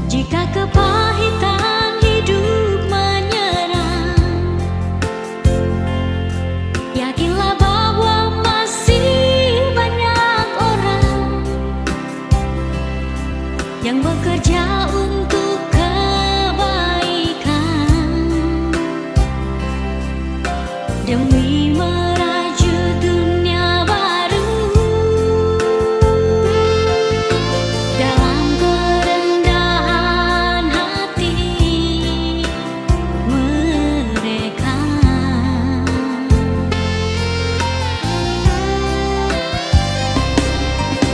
Jika kepahitan hidup menyerang, yakinlah bahwa masih banyak orang yang bekerja untuk kebaikan demi merajut dunia baru. Dalam kerendahan hati mereka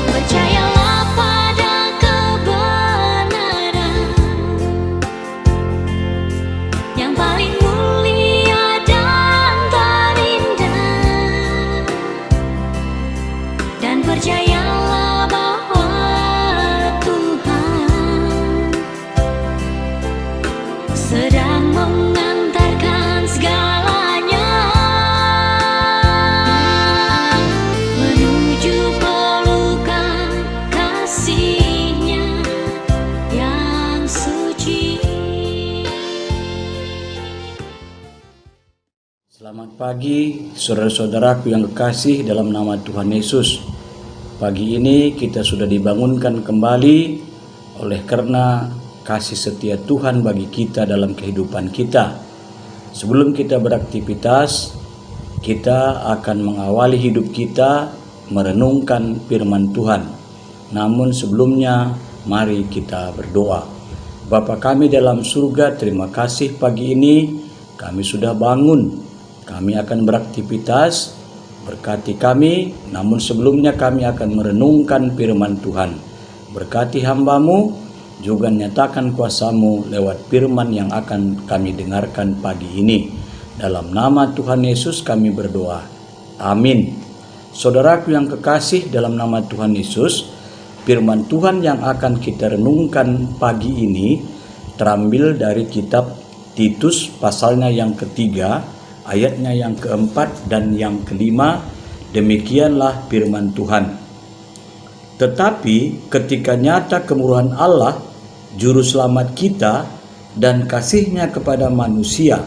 percayalah pada kebenaran yang paling mulia dan terindah, dan percayalah bahwa Tuhan sedang mengantarkan segalanya menuju pelukan kasih-Nya yang suci. Selamat pagi saudara-saudaraku yang kekasih dalam nama Tuhan Yesus. Pagi ini kita sudah dibangunkan kembali oleh karena kasih setia Tuhan bagi kita dalam kehidupan kita. Sebelum kita beraktivitas, kita akan mengawali hidup kita merenungkan firman Tuhan. Namun sebelumnya, mari kita berdoa. Bapa kami dalam surga, terima kasih pagi ini kami sudah bangun. Kami akan beraktivitas, berkati kami, namun sebelumnya kami akan merenungkan firman Tuhan. Berkati hamba-Mu, juga nyatakan kuasa-Mu lewat firman yang akan kami dengarkan pagi ini. Dalam nama Tuhan Yesus kami berdoa. Amin. Saudaraku yang kekasih dalam nama Tuhan Yesus, firman Tuhan yang akan kita renungkan pagi ini terambil dari kitab Titus pasalnya yang ketiga, ayatnya yang keempat dan yang kelima. Demikianlah firman Tuhan. Tetapi ketika nyata kemurahan Allah, Juru Selamat kita, dan kasih-Nya kepada manusia,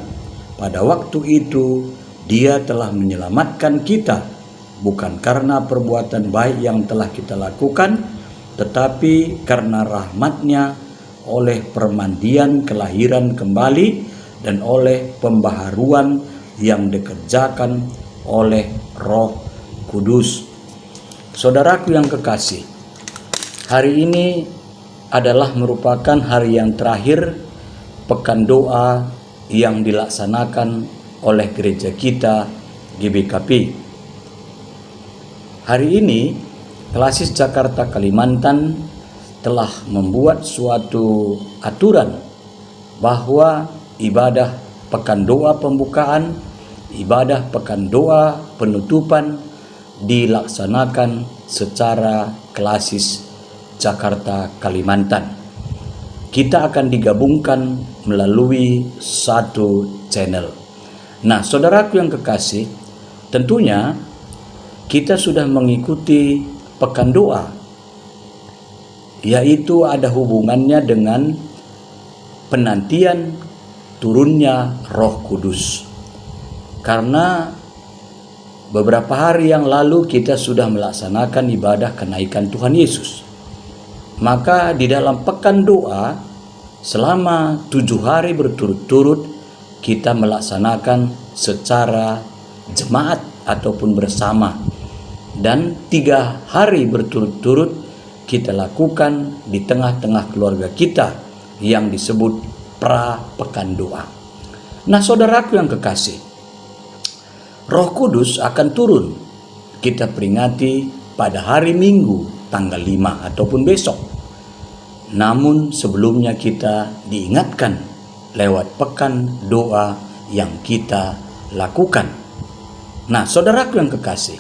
pada waktu itu Dia telah menyelamatkan kita, bukan karena perbuatan baik yang telah kita lakukan, tetapi karena rahmat-Nya oleh permandian kelahiran kembali dan oleh pembaharuan yang dikerjakan oleh Roh Kudus. Saudaraku yang kekasih, hari ini adalah merupakan hari yang terakhir pekan doa yang dilaksanakan oleh gereja kita GBKP. Hari ini Klasis Jakarta Kalimantan telah membuat suatu aturan bahwa ibadah pekan doa pembukaan, ibadah pekan doa penutupan dilaksanakan secara Klasis Jakarta Kalimantan. Kita akan digabungkan melalui satu channel. Nah, saudaraku yang kekasih, tentunya kita sudah mengikuti pekan doa, yaitu ada hubungannya dengan penantian turunnya Roh Kudus. Karena beberapa hari yang lalu kita sudah melaksanakan ibadah kenaikan Tuhan Yesus. Maka di dalam pekan doa selama 7 hari berturut-turut kita melaksanakan secara jemaat ataupun bersama. Dan 3 hari berturut-turut kita lakukan di tengah-tengah keluarga kita yang disebut pra pekan doa. Nah, saudaraku yang kekasih, Roh Kudus akan turun. Kita peringati pada hari Minggu tanggal 5 ataupun besok. Namun sebelumnya kita diingatkan lewat pekan doa yang kita lakukan. Nah, saudaraku yang kekasih,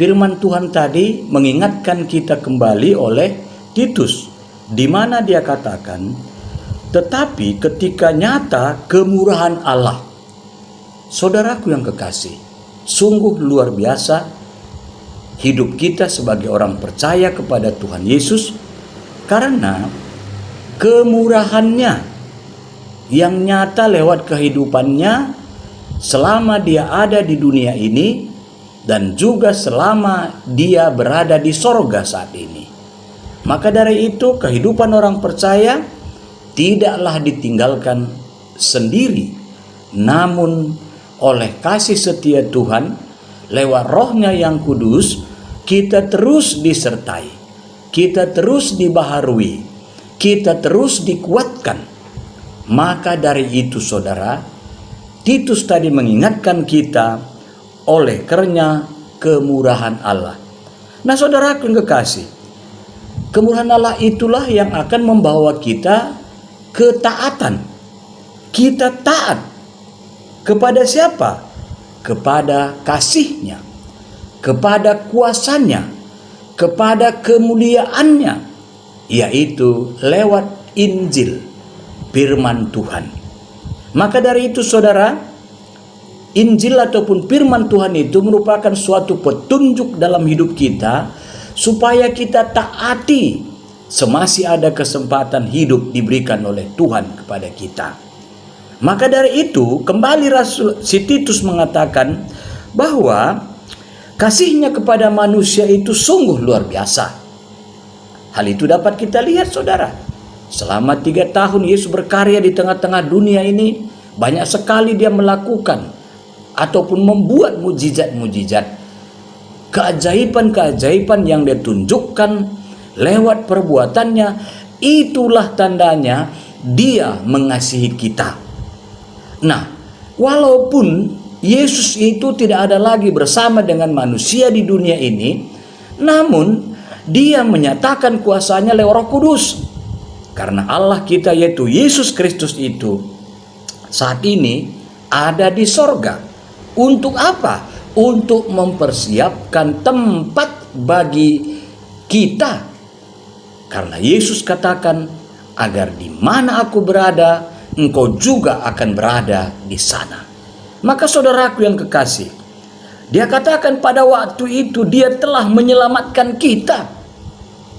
firman Tuhan tadi mengingatkan kita kembali oleh Titus, di mana dia katakan, tetapi ketika nyata kemurahan Allah. Saudaraku yang kekasih, sungguh luar biasa hidup kita sebagai orang percaya kepada Tuhan Yesus, karena kemurahannya yang nyata lewat kehidupannya selama dia ada di dunia ini dan juga selama dia berada di sorga saat ini. Maka dari itu kehidupan orang percaya tidaklah ditinggalkan sendiri, namun oleh kasih setia Tuhan lewat Roh-Nya yang kudus kita terus disertai, kita terus dibaharui, kita terus dikuatkan. Maka dari itu saudara, Titus tadi mengingatkan kita oleh karena kemurahan Allah. Nah saudaraku yang kekasih, kemurahan Allah itulah yang akan membawa kita ketaatan. Kita taat kepada siapa? Kepada kasih-Nya, kepada kuasanya, kepada kemuliaannya, yaitu lewat Injil, firman Tuhan. Maka dari itu saudara, Injil ataupun firman Tuhan itu merupakan suatu petunjuk dalam hidup kita supaya kita taati semasih ada kesempatan hidup diberikan oleh Tuhan kepada kita. Maka dari itu kembali Rasul si Titus mengatakan bahwa kasih-Nya kepada manusia itu sungguh luar biasa. Hal itu dapat kita lihat saudara. Selama 3 tahun Yesus berkarya di tengah-tengah dunia ini, banyak sekali dia melakukan ataupun membuat mujizat-mujizat, keajaiban-keajaiban yang dia tunjukkan lewat perbuatannya. Itulah tandanya dia mengasihi kita. Nah, walaupun Yesus itu tidak ada lagi bersama dengan manusia di dunia ini, namun dia menyatakan kuasanya lewat Roh Kudus. Karena Allah kita yaitu Yesus Kristus itu saat ini ada di sorga. Untuk apa? Untuk mempersiapkan tempat bagi kita. Karena Yesus katakan, agar di mana aku berada, engkau juga akan berada di sana. Maka saudaraku yang kekasih, dia katakan pada waktu itu dia telah menyelamatkan kita.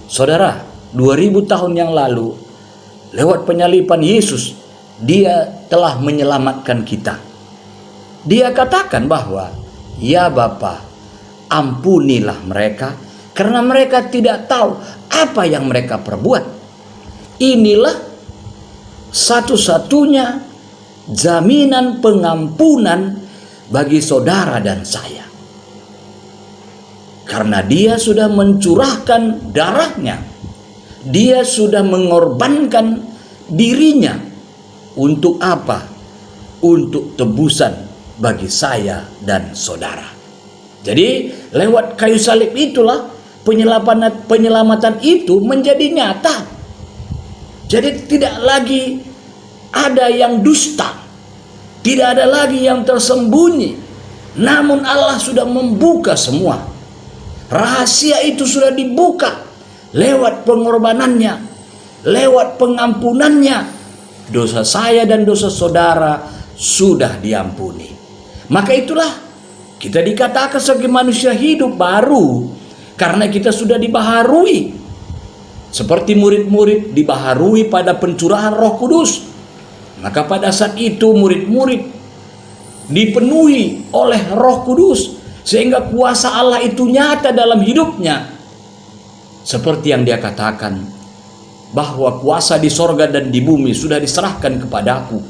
Saudara, 2000 tahun yang lalu, lewat penyaliban Yesus, dia telah menyelamatkan kita. Dia katakan bahwa, ya Bapa, ampunilah mereka, karena mereka tidak tahu apa yang mereka perbuat. Inilah satu-satunya jaminan pengampunan bagi saudara dan saya. Karena dia sudah mencurahkan darahnya, dia sudah mengorbankan dirinya. Untuk apa? Untuk tebusan bagi saya dan saudara. Jadi lewat kayu salib itulah penyelamatan itu menjadi nyata. Jadi tidak lagi ada yang dusta, tidak ada lagi yang tersembunyi, namun Allah sudah membuka semua. Rahasia itu sudah dibuka lewat pengorbanannya, lewat pengampunannya. Dosa saya dan dosa saudara sudah diampuni. Maka itulah kita dikatakan sebagai manusia hidup baru, karena kita sudah dibaharui. Seperti murid-murid dibaharui pada pencurahan Roh Kudus. Maka pada saat itu murid-murid dipenuhi oleh Roh Kudus, sehingga kuasa Allah itu nyata dalam hidupnya. Seperti yang dia katakan, bahwa kuasa di sorga dan di bumi sudah diserahkan kepadaku.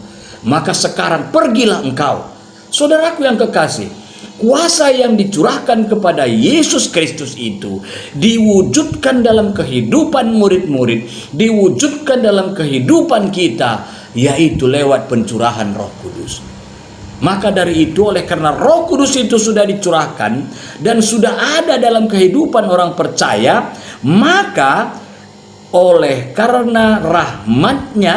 Maka sekarang pergilah engkau. Saudaraku yang kekasih, kuasa yang dicurahkan kepada Yesus Kristus itu diwujudkan dalam kehidupan murid-murid, diwujudkan dalam kehidupan kita, yaitu lewat pencurahan Roh Kudus. Maka dari itu, oleh karena Roh Kudus itu sudah dicurahkan dan sudah ada dalam kehidupan orang percaya, maka oleh karena rahmat-Nya,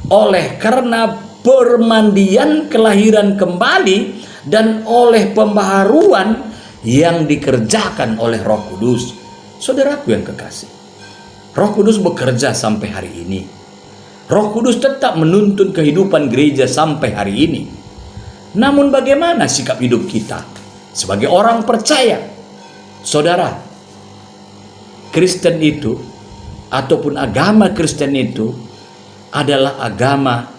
oleh karena permandian kelahiran kembali, dan oleh pembaharuan yang dikerjakan oleh Roh Kudus. Saudaraku yang kekasih, Roh Kudus bekerja sampai hari ini. Roh Kudus tetap menuntun kehidupan gereja sampai hari ini. Namun bagaimana sikap hidup kita sebagai orang percaya? Saudara, Kristen itu ataupun agama Kristen itu adalah agama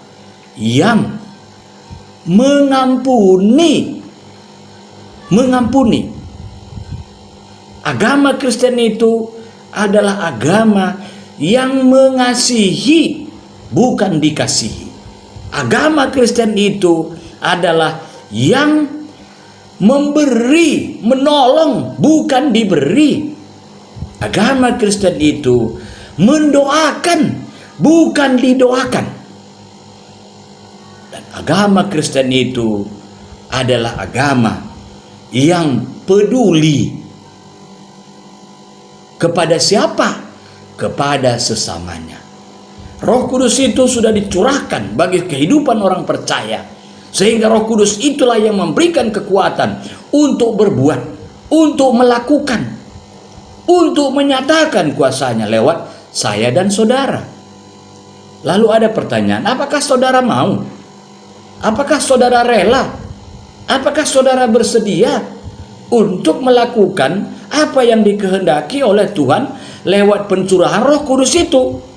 yang mengampuni. Agama Kristen itu adalah agama yang mengasihi, bukan dikasihi. Agama Kristen itu adalah yang memberi, menolong, bukan diberi. Agama Kristen itu mendoakan, bukan didoakan. Dan agama Kristen itu adalah agama yang peduli kepada siapa? Kepada sesamanya. Roh Kudus itu sudah dicurahkan bagi kehidupan orang percaya, sehingga Roh Kudus itulah yang memberikan kekuatan untuk berbuat, untuk melakukan, untuk menyatakan kuasanya lewat saya dan saudara. Lalu ada pertanyaan, apakah saudara mau? Apakah saudara rela? Apakah saudara bersedia untuk melakukan apa yang dikehendaki oleh Tuhan lewat pencurahan Roh Kudus itu?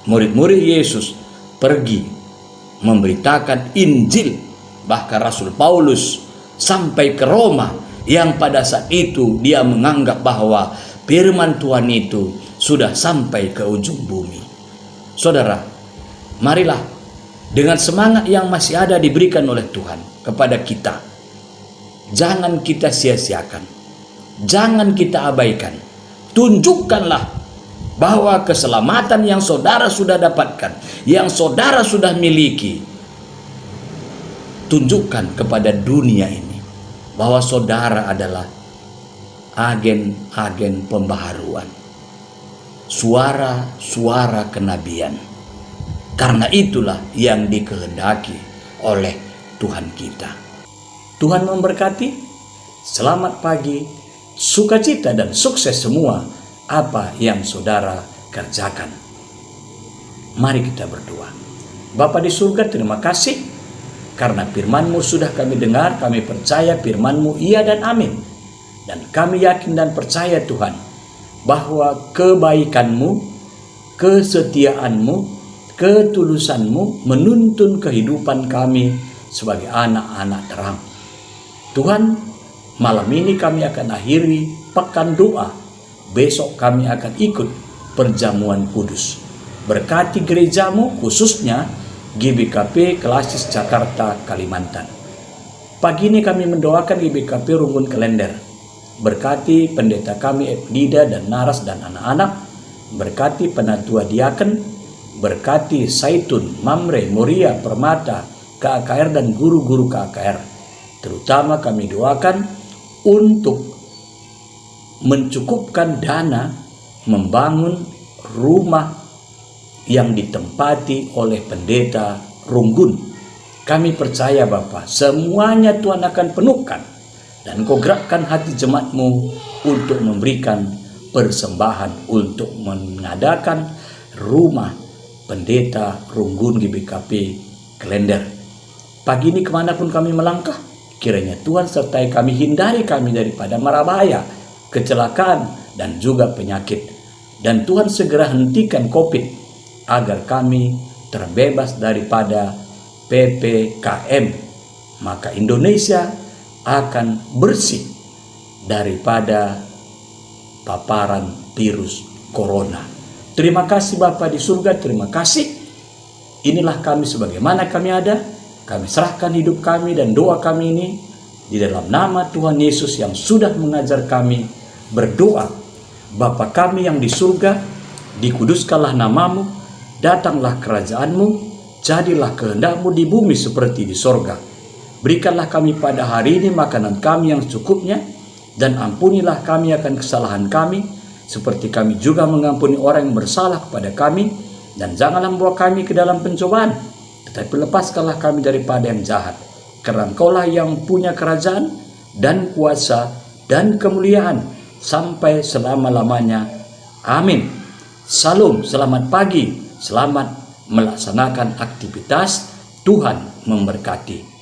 Murid-murid Yesus pergi memberitakan Injil. Bahkan Rasul Paulus sampai ke Roma, yang pada saat itu dia menganggap bahwa firman Tuhan itu sudah sampai ke ujung bumi. Saudara, marilah dengan semangat yang masih ada diberikan oleh Tuhan kepada kita, jangan kita sia-siakan, jangan kita abaikan. Tunjukkanlah bahwa keselamatan yang saudara sudah dapatkan, yang saudara sudah miliki, tunjukkan kepada dunia ini bahwa saudara adalah agen-agen pembaharuan, suara-suara kenabian. Karena itulah yang dikehendaki oleh Tuhan kita. Tuhan memberkati. Selamat pagi, sukacita dan sukses semua apa yang saudara kerjakan. Mari kita berdoa. Bapa di surga, terima kasih karena firman-Mu sudah kami dengar, kami percaya firman-Mu iya dan amin. Dan kami yakin dan percaya Tuhan bahwa kebaikan-Mu, kesetiaan-Mu, ketulusan-Mu menuntun kehidupan kami sebagai anak-anak terang. Tuhan, malam ini kami akan akhiri pekan doa. Besok kami akan ikut perjamuan kudus. Berkati gerejamu, khususnya GBKP Klasis Jakarta, Kalimantan. Pagi ini kami mendoakan GBKP Rungun Klender. Berkati pendeta kami Epnida dan Naras dan anak-anak. Berkati penatua diaken. Berkati Saitun, Mamre, Moria, Permata, KKR dan guru-guru KKR. Terutama kami doakan untuk mencukupkan dana membangun rumah yang ditempati oleh pendeta Runggun. Kami percaya Bapa, semuanya Tuhan akan penuhkan, dan Kau gerakkan hati jemaat-Mu untuk memberikan persembahan untuk mengadakan rumah pendeta Runggun GBKP Klender. Pagi ini kemanapun kami melangkah, kiranya Tuhan sertai kami, hindari kami daripada mara bahaya, kecelakaan, dan juga penyakit. Dan Tuhan segera hentikan COVID agar kami terbebas daripada PPKM. Maka Indonesia akan bersih daripada paparan virus corona. Terima kasih Bapa di surga, terima kasih. Inilah kami sebagaimana kami ada. Kami serahkan hidup kami dan doa kami ini di dalam nama Tuhan Yesus yang sudah mengajar kami berdoa. Bapa kami yang di surga, dikuduskanlah namamu, datanglah kerajaan-Mu, jadilah kehendak-Mu di bumi seperti di sorga. Berikanlah kami pada hari ini makanan kami yang secukupnya, dan ampunilah kami akan kesalahan kami, seperti kami juga mengampuni orang yang bersalah kepada kami, dan janganlah membawa kami ke dalam pencobaan, tetapi lepaskanlah kami daripada yang jahat. Karena Engkaulah yang punya kerajaan dan kuasa dan kemuliaan sampai selama-lamanya. Amin. Salam, selamat pagi, selamat melaksanakan aktivitas. Tuhan memberkati.